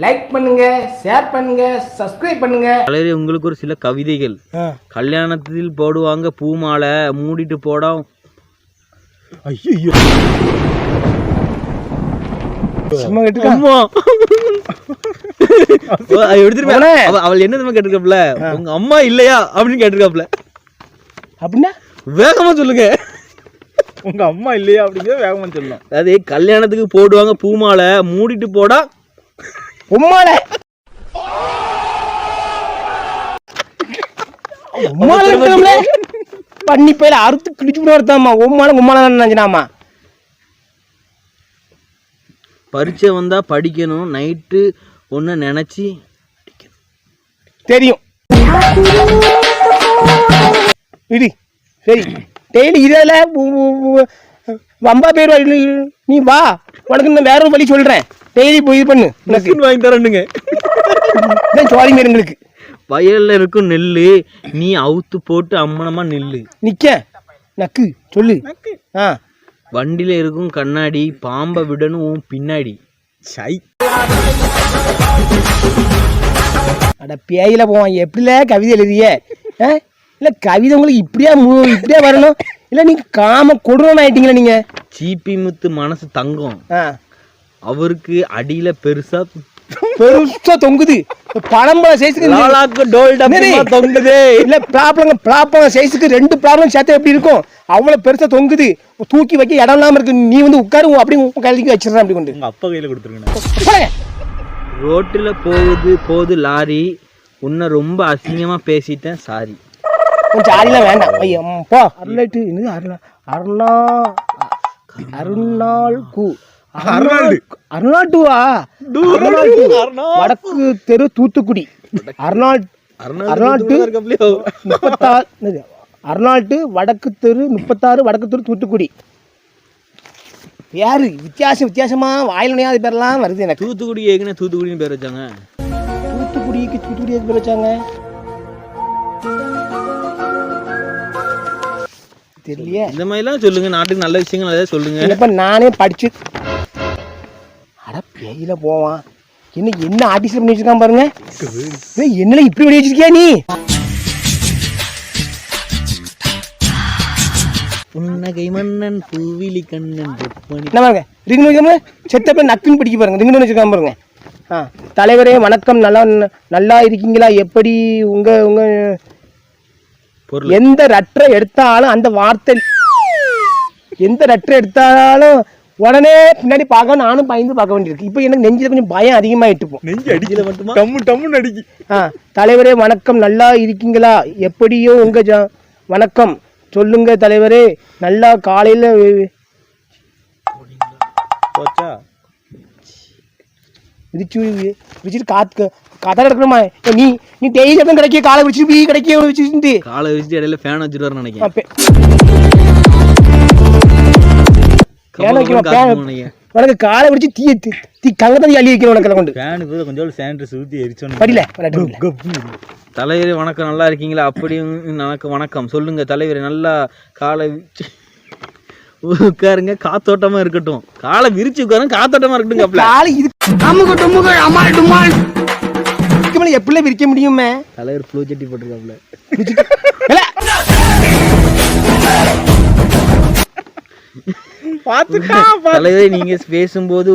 Like பண்ணுங்க, share பண்ணுங்க, subscribe பண்ணுங்க. தலைவரே உங்களுக்கு ஒரு சில கவிதைகள். கல்யாணத்தில் போடுவாங்க பூமாலை, மூடிட்டு போடா. ஐயோ அவள் என்ன கேட்டிருக்காப்ல, உங்க அம்மா இல்லையா அப்படின்னு கேட்டிருக்காப்ல. அப்படின்னா வேகமா சொல்லுங்க, உங்க அம்மா இல்லையா அப்படிங்கிற வேகமா சொல்லலாம். அதாவது கல்யாணத்துக்கு போடுவாங்க பூமாலை, மூடிட்டு போடா உம்மாலை. பண்ணி போயில அறுத்து கிழிச்சு விடுவாருத்தாமா. உம்மால உம்மால நினைச்சினாமா. பரீட்சை வந்தா படிக்கணும், நைட்டு ஒன்னு நினைச்சு தெரியும். சரி டெய்லி இதில் வம்பா பேர் நீ வா, உனக்கு நான் வேற ஒரு வழி சொல்றேன். டெய்லி போய் இது பண்ணு, வாங்கி தரேன்னுங்க. சோழி மேருங்களுக்கு வயல்ல இருக்கும் நெல்லு, நீ அவுத்து போட்டு அம்மனமா நெல்லு நிக்க நக்கு சொல்லு. வண்டியில இருக்கும் கண்ணாடி, பாம்பை விடணும் பின்னாடி. அட பேயில போவான். எப்படில கவிதை எழுதிய? இல்ல கவிதை உங்களுக்கு இப்படியே வரணும். இல்ல நீங்க காம கொடூரம் ஆயிட்டீங்களா நீங்க? சீப்பி முத்து மனசு தங்கம், அவருக்கு அடியில பெருசா தொங்குது. பழம்பழ சைஸுக்கு தொங்குது. இல்ல ப்ராப்ளம் சைஸுக்கு 2 ப்ராப்ளம் சேர்த்து எப்படி இருக்கும்? அவ்வளவு பெருசா தொங்குது. தூக்கி வைக்க இடம் இல்லாம இருக்கு. நீ வந்து உட்காரு, அப்படி கையில வச்சிடறேன். அப்படி கொண்டு அப்பா கையில கொடுத்துருங்க. ரோட்டுல போகுது லாரி, உன்னை ரொம்ப அசிங்கமா பேசிட்டேன் சாரி. சாரிலாம் வேண்டாம். போ. அருணாட்டுவா வடக்கு தெரு தூத்துக்குடி. அருணாட்டு வடக்கு தெரு 36 வடக்கு தெரு தூத்துக்குடி. யாரு வித்தியாசமா வாயில நுழையாத பேர்லாம் வருது எனக்கு. தூத்துக்குடி ஏற்கனவே தூத்துக்குடின்னு பேர் வச்சாங்க. தூத்துக்குடி பேர் வச்சாங்க தெரியலையே. இந்த மாதிரிலாம் சொல்லுங்க, நாட்டுக்கு நல்ல விஷயங்கள் நிறைய சொல்லுங்க. இப்ப நானே படிச்சு அட பேயில போவான். என்ன ஆர்டிஸ்ட் பண்ணி வச்சிருக்கான் பாருங்க. என்னல இப்படி பண்ணி வச்சிருக்கியா நீ? புன்னகை மன்னன் பூவிலி கண்ணன் என்ன பாருங்க, ரிங்கு செத்த பேர் நக்குன்னு படிக்க பாருங்க. ரிங்கு வச்சிருக்கான் பாருங்க. தலைவரே வணக்கம், நல்லா இருக்கீங்களா? எப்படி உங்க எந்த ரற்றை எடுத்தாலும் அந்த வார்த்தை, எந்த ரற்றை எடுத்தாலும் உடனே பின்னாடி பார்க்க நானும் பயந்து பார்க்க வேண்டியிருக்கு. இப்போ எனக்கு நெஞ்சில கொஞ்சம் பயம் அதிகமாயிட்டு போ. நெஞ்சு அடிக்கல மட்டுமா, டம்முன்னு அடிக்கி. தலைவரே வணக்கம், நல்லா இருக்கீங்களா? எப்படியோ உங்க வணக்கம் சொல்லுங்க தலைவரே. நல்லா காலையில விரிச்சுட்டு கதை எடுக்கணுமா? நீ டெய்லி கிடைக்க காலை விரிச்சு கிடைக்க காலை விரிச்சுட்டு இடையில ஃபேன் வச்சுட்டு நினைக்கிறேன். உனக்கு காலை விரிச்சு தீ கங்கத்தை அள்ளி வைக்கிறேன். உனக்கு கொண்டு ஃபேனுக்கு கொஞ்சம் சானிடைசர் ஊத்தி எரிச்சோம். படில தலைவரே வணக்கம், நல்லா இருக்கீங்களா? அப்படி எனக்கு வணக்கம் சொல்லுங்க தலைவரே. நல்லா காலை உட்காருங்க, காத்தோட்டமா இருக்கட்டும். காலை விரிச்சு உட்காருங்க, காத்தோட்டமா இருக்கட்டும். எப்படி விரிக்க முடியுமே? தலைவர் ப்ளூ சட்டி போட்டிருக்காப்ல. தலைவரே நீங்க பேசும்போது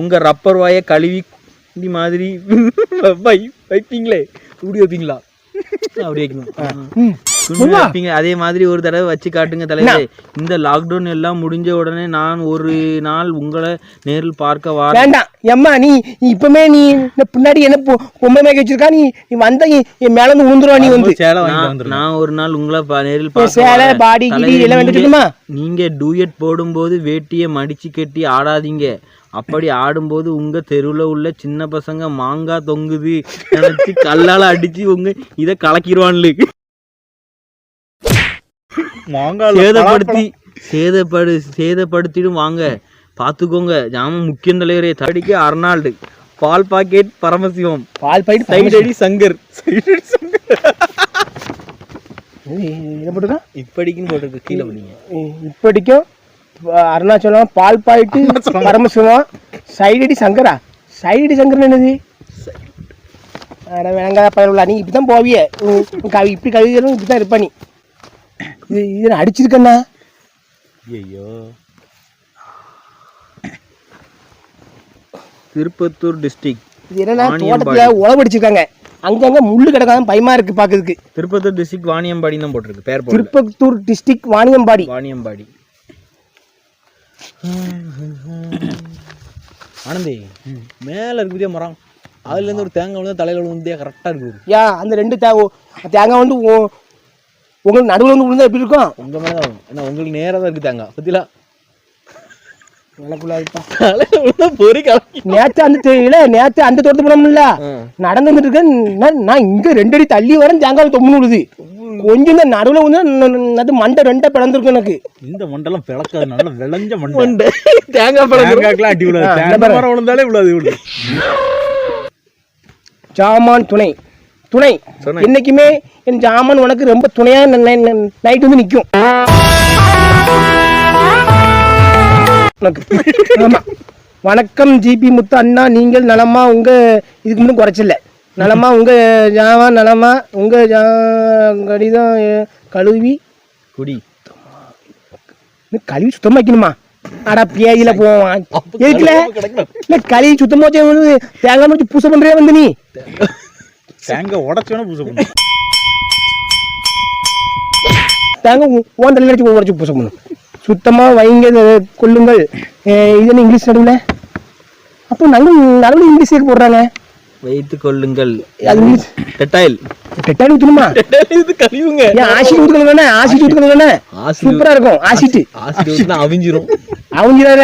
உங்க ரப்பர் வாயை கழுவி மாதிரி வைப்பீங்களே, இப்படி வைப்பீங்களா? அப்படி வைக்கணும். அதே மாதிரி ஒரு தடவை வச்சு காட்டுங்க தலைவரே. இந்த லாக்டவுன் எல்லாம் முடிஞ்ச உடனே நான் ஒரு நாள் உங்களை நேரில் பார்க்க வேண்டாம். எம்மா நீ இப்பமே நீ பின்னாடி என்ன பொம்மை மேய்க்க வச்சிருக்கா? நீ வந்த என் மேல இருந்து உந்துருவா. நீ வந்து நான் ஒரு நாள் உங்களை நேரில் பார்க்க. நீங்க டூயட் போடும்போது வேட்டியை மடிச்சு கட்டி ஆடாதீங்க. அப்படி ஆடும்போது உங்க தெருவுல உள்ள சின்ன பசங்க மாங்காய் தொங்குது நினைச்சு கல்லால அடிச்சு உங்க இத கலக்கிடுவான்ல. சேதப்படுத்திடும் வாங்க, பாத்துக்கோங்க. ஜாம முக்கியம் தலைவரே. தடிக்கு அர்னால்டு, பால் பாக்கெட் பரமசிவம், பால் பாக்கெட் சைடடி சங்கர். இப்படிக்குன்னு போட்டிருக்கு கீழே. இப்படிக்கும் அருணாச்சலம், பால் பாக்கெட் பரமசிவம், சைடடி சங்கரா. சைடு சங்கரன் என்னது? அட வேணாங்க பரவாயில்ல, நீ இப்படி தான் போவிய. கவி இப்படி கவிதைகளும் இப்படி தான் இருப்பா நீ. இது நான் அடிச்சிருக்கேண்ணா. ஐயோ, திருப்பத்தூர் டிஸ்ட்ரிக்ட். இது என்னன்னா தோட்டத்தில் உழவடிச்சிருக்காங்க, அங்கங்க முள்ளு கிடக்காம பயமா இருக்கு பாக்குறதுக்கு. திருப்பத்தூர் டிஸ்ட்ரிக்ட் வாணியம்பாடி தான் போட்டிருக்கு பேர். திருப்பத்தூர் டிஸ்ட்ரிக்ட் வாணியம்பாடி. வாணியம்பாடி. ஆனந்தி, மேல இருக்குதே மரம், அதுல இருந்து ஒரு தேங்காய் வந்து தலையில விழுந்தே கரெக்டா இருக்குது. ஏன் அந்த 2 தேங்காய் வந்து உங்களுக்கு நடுவில் வந்து விழுந்தா எப்படி இருக்கும்? உங்க மேலதான், ஏன்னா உங்களுக்கு நேரா தான் இருக்கு தேங்காய் பத்திலா. நேத்து அந்த தோட்டத்து போனோம்ல, நடந்து வந்துட்டு இருக்கேன் நான், இங்க 2 அடி தள்ளி வரேன், தேங்காய் தொம்முன்னு விழுது. கொஞ்சம் தான் நடுவில் வந்து மண்டை 2 பிளந்திருக்கும் எனக்கு. இந்த மண்டலம் பிளக்காது, நல்ல விளைஞ்ச மண்டை. தேங்காய் பழம் அடி விழுந்தாலே விழுது. ஜாமான் துணை இன்னைக்குமே என் ஜாமான் உனக்கு ரொம்ப துணையா நைட் வந்து நிற்கும். வணக்கம் ஜிபி முத்து அண்ணா, நீங்கள் நலமா? உங்க இதுக்கு முன்னும் குறைச்சில்ல, நலமா? உங்க ஜாமான் நலமா? உங்க கடிதம் கழுவி கழுவி சுத்தமா வைக்கணுமா? அடா பேயில போவான் இருக்குல்ல, இல்ல கழுவி சுத்தமா வச்சு தேங்காய் வச்சு பூசை பண்றே வந்து நீ தேங்காய் உடச்சோன்னா பூசை பண்ணு. தேங்காய் ஓன் தள்ளி வச்சு உடச்சு பூசை பண்ணும். சுத்தமா வைங்க கொள்ளுங்கள். இது என்ன இங்கிலீஷ் நடுவில்? அப்போ நடுவில் இங்கிலீஷ் போடுறாங்க. வைத்துக் கொள்ளுங்கள். அது இங்கிலீஷ். டெட்டாயில் ஊற்றணுமா? இது கழிவுங்க. ஆசிட் ஊற்றணும் தானே? ஆசிட் ஊற்றணும் தானே? சூப்பரா இருக்கும். ஆசிட் அவிஞ்சிரும். அவிஞ்சிடாத,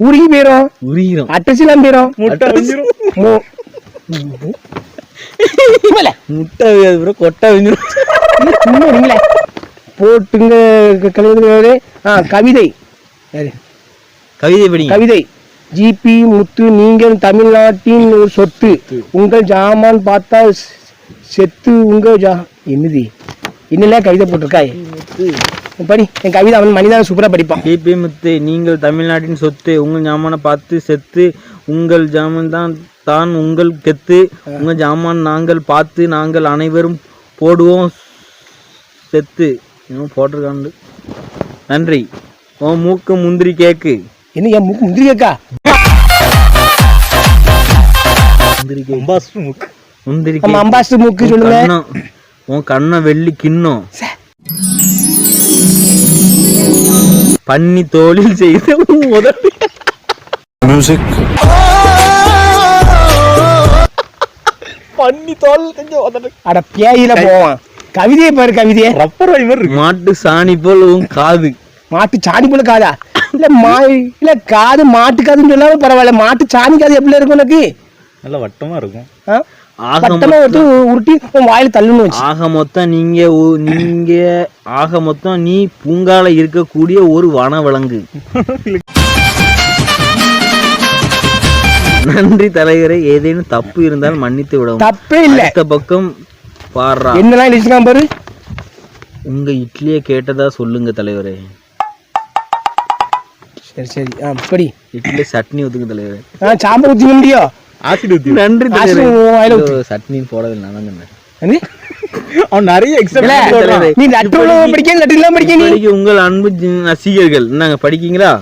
உருகி போயிடும், அட்டச்சிலாம் போயிடும், முட்டை அவிஞ்சிரும். முட்டை கொட்டை அவிஞ்சிரும். சும்மா நீங்களே போட்டுங்க. கவிதை கவிதை. ஜிபி முத்து, நீங்கள் தமிழ்நாட்டின் ஒரு சொத்து, உங்கள் ஜாமான் பார்த்தா செத்து உங்க என்னது என்னல கவிதை போட்டிருக்காய் படி. என் கவிதை அவன் மனிதன் சூப்பரா படிப்பான். ஜிபி முத்து, நீங்கள் தமிழ்நாட்டின் சொத்து, உங்கள் ஜாமான பார்த்து செத்து உங்கள் ஜாமான் தான் உங்கள் கெத்து, உங்கள் ஜாமான் நாங்கள் பார்த்து நாங்கள் அனைவரும் போடுவோம் செத்து. போட்டிருக்காண்டு. நன்றி. ஓ மூக்கு முந்திரி கேக்கு. என்ன என் மூக்கு முந்திரி கேக்கா? அம்பாஸ்டர் மூக்கு சொல்லுங்க. உன் கண்ண வெள்ளி கிண்ணம் பண்ணி தோளில் செய்து பண்ணி தோல் கொஞ்சம் அட பேயில போவான். கவிதையை பாரு, கவிதையை. மாட்டு சாணி போல் உன் காது. மாட்டு சாணி போல காதா? இல்ல காது மாட்டு காதுன்னு சொல்லாம பரவாயில்ல, மாட்டு சாணி காது எப்படி இருக்கும் உனக்கு? நல்ல வட்டமா இருக்கும். வட்டமா உருட்டி உன் வாயில தள்ளுன்னு வச்சு. ஆக மொத்தம் நீ பூங்கால இருக்கக்கூடிய ஒரு வனவிலங்கு. நன்றி தலைவரே, ஏதேனும் தப்பு இருந்தால் மன்னித்து விடவும். தப்பே இல்ல. அடுத்த பக்கம் பாடுறா. என்னலாம் எழுதிருக்கான் பாரு. உங்க இட்லியை கேட்டதா சொல்லுங்க தலைவரே. சரி படி. இட்லி சட்னி ஊத்துங்க தலைவரே. சாம்பார் ஊத்தி முடியும். ஆசிட் ஊத்தி. நன்றி சட்னி போடவே நான் சொன்னேன். அவன் நிறைய நீ லெட்டர் படிக்க லெட்டர்லாம் படிக்க நீ. உங்கள் அன்பு ரசிகர்கள் என்னங்க படிக்கீங்களா?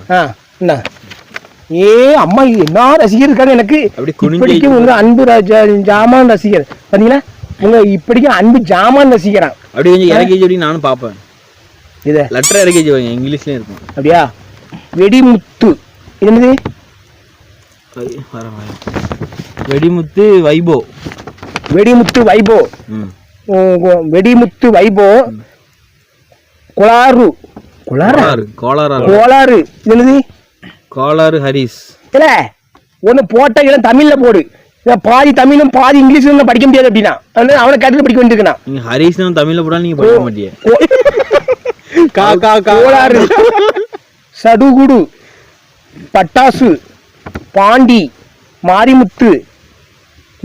அம்மா என்ன ரசிகர் இருக்காங்க எனக்கு. இப்படிக்கு உங்க அன்பு ஜாமான் ரசிகர் பாத்தீங்களா? உங்க இப்படிக்கு அன்பு ஜாமான் ரசிக்கிறான். அப்படி கொஞ்சம் இறக்கி நானும் பாப்பேன். இத லெட்டர் இறக்கி வைங்க, இங்கிலீஷ்லயும் இருக்கும். அப்படியா? வெடிமுத்து என்னது? வெடிமுத்து வைபோ. வெடிமுத்து வைபோ. வெடிமுத்து வைபோ. கோளாறு என்னது? கோளாறு ஹரிஸ். இல்ல ஒண்ணு போட்ட இடம் தமிழ்ல போடு. பாதி தமிழும் பாதி இங்கிலீஷும் படிக்க முடியாது அப்படின்னா அவனை கேட்டு படிக்க வேண்டியிருக்கா. நீங்க ஹரிஸ் தமிழ்ல போடா, நீங்க படிக்க மாட்டீங்க. கோளாறு, சடுகுடு, பட்டாசு, பாண்டி, மாரிமுத்து,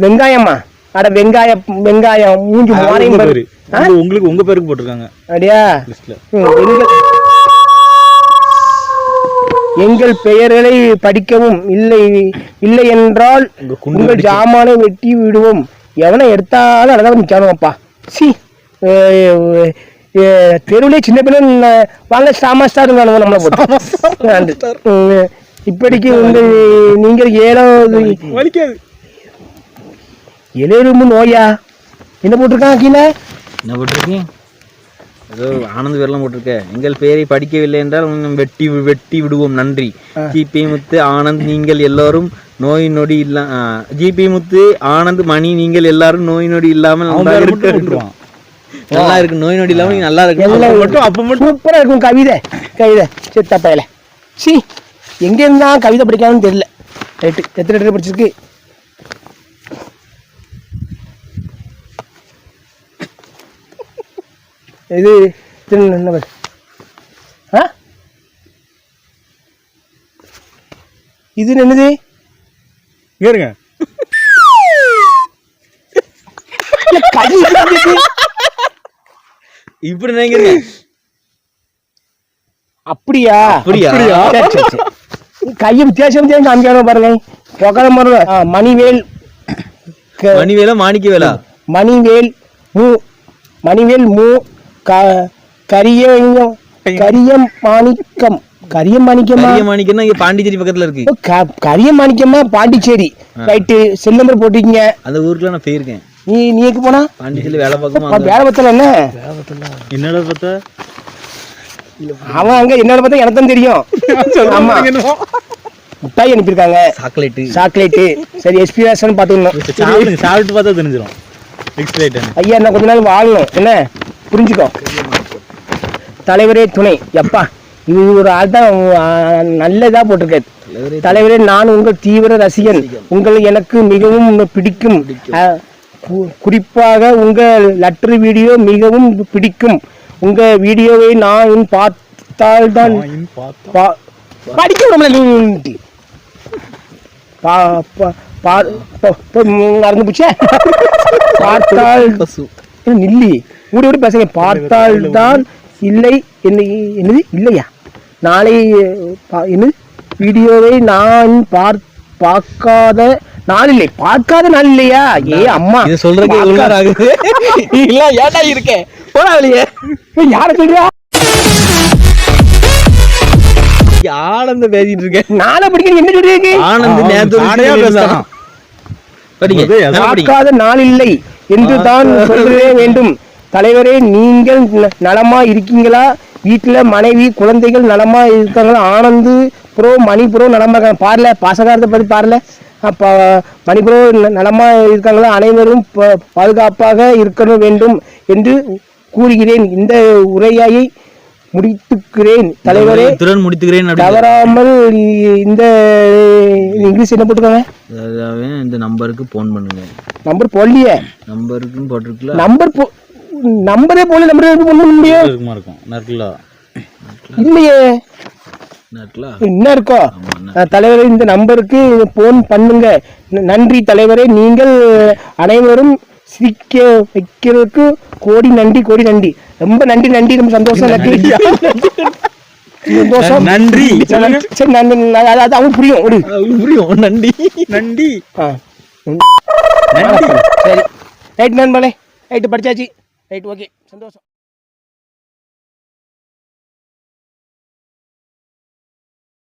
வெங்காயம்மா. அட வெங்காயம் மூஞ்சி மாரியம். உங்களுக்கு உங்க பேருக்கு போட்டிருக்காங்க. அப்படியா? எங்கள் பெயர்களை படிக்கவும் இல்லை என்றால் உங்கள் ஜாமானை வெட்டி விடுவோம். எவனை எடுத்தாலும் அதான் நிற்கணும்ப்பா. சி தெருவிலே சின்ன பிள்ளை வாங்க ஸ்டார் நம்மளை போட்டு இப்படிக்கு நீங்கள் 7வது எலும்பு நோயா என்ன போட்டிருக்காங்க கீழே? என்ன போட்டிருக்கீங்க? ஏதோ ஆனந்த் பேர்லாம் போட்டிருக்க. எங்கள் பெயரை படிக்கவில்லை என்றால் வெட்டி வெட்டி விடுவோம். நன்றி. ஜிபி முத்து ஆனந்த் நீங்கள் எல்லாரும் நோய் நொடி இல்ல ஜிபி முத்து ஆனந்த் மணி நீங்கள் எல்லாரும் நோய் நொடி இல்லாமல் நல்லா இருக்கு. நோய் நொடி இல்லாம நீங்க நல்லா இருக்கு. அப்ப மட்டும் சூப்பரா இருக்கும். கவிதை சித்தப்பையில சி எங்க இருந்தா கவிதை படிக்காதுன்னு தெரியல. ரைட்டு எத்தனை லிட்டர் படிச்சிருக்கு? இது இது என்னது? கேளுங்க. இப்படி நினைக்கிறீங்க? அப்படியா? கையை வித்தியாசம் காமிக்காம பாருங்க. மணிவேல் மணிவேலா மாணிக்கவேலா? மணிவேல் மூ கரியம் மாணிக்கமா பாண்டிச்சேரி பக்கத்துல இருக்கு. கரியம் மாணிக்கமா பாண்டிச்சேரி. ரைட்டு செல் நம்பர் போட்டிருக்கீங்க. அந்த ஊருக்கு நான் போயிருக்கேன். நீ எங்க போனா? பாண்டிச்சேரி வேலை பார்க்கணும். வேலை பார்த்தல என்ன? என்னோட பார்த்தா அவன் அங்க என்னோட பார்த்தா எனக்கு தான் தெரியும். ஆமா முட்டாய் அனுப்பியிருக்காங்க. சாக்லேட்டு சரி எக்ஸ்பீரியன்ஸ் பாத்துக்கணும். சாப்பிட்டு பார்த்தா தெரிஞ்சிடும். ஐயா நான் கொஞ்ச நாள் வாழணும் என்ன புரிஞ்சுக்கோ. தலைவரே துணை எப்பா இது ஒரு ஆள் தான் நல்லதா போட்டிருக்காரு. தலைவரே நான் உங்கள் தீவிர ரசிகன். உங்களை எனக்கு மிகவும் பிடிக்கும். குறிப்பாக உங்கள் லெட்டர் வீடியோ மிகவும் பிடிக்கும். உங்க வீடியோவை நான் பார்த்தால்தான் படிக்க மறந்து போச்சே. பார்த்தால் நில்லி ஊடி ஊடி பேசுங்க. பார்த்தால்தான் இல்லை என்னது இல்லையா? நாளை என்ன வீடியோவை நான் பார்க்காத நாள் இல்லை. பார்க்காத நாள் இல்லையா? ஏ அம்மா இது சொல்றதுக்கு இல்ல ஏடா இருக்கே போடா வெளியே. யார சொல்றா? ஆனந்த பேசிட்டு இருக்கேன். நாளை படிக்க என்ன சொல்றீங்க? ஆனந்த் பார்க்காத நாள் இல்லை என்று தான் சொல்லவே வேண்டும். தலைவரே நீங்கள் நலமா இருக்கீங்களா? வீட்டுல மனைவி குழந்தைகள் நலமா இருக்காங்களா? ஆனந்து ப்ரோ மணி ப்ரோ நலமா இருக்காங்க. பாருல பாசகாரத்தை பத்தி பாருல. மணி ப்ரோ நலமா இருக்காங்களா? அனைவரும் பாதுகாப்பாக இருக்க வேண்டும் என்று கூறுகிறேன். இந்த உரையை முடித்துக்கிறேன் தலைவரே. தவறாமல் இந்த இங்கிலீஷ் என்ன போட்டுக்கோங்க. இந்த நம்பருக்கு போன் பண்ணுங்க. நம்பர் போடலையே. நம்பருக்கு போட்டிருக்கல. நம்பரே போல நம்பரே போன் பண்ண முடியும். இல்லையே என்ன இருக்கோ. தலைவரே இந்த நம்பருக்கு போன் பண்ணுங்க. நன்றி தலைவரே. நீங்கள் அனைவரும் சிரிக்க வைக்கிறதுக்கு கோடி நன்றி. ரொம்ப நன்றி. ரொம்ப சந்தோஷம். நன்றி. சரி அது அவன் புரியும். நன்றி. சரி ரைட் நண்பர்களே. ரைட்டு படிச்சாச்சு. ரைட் ஓகே சந்தோஷம்.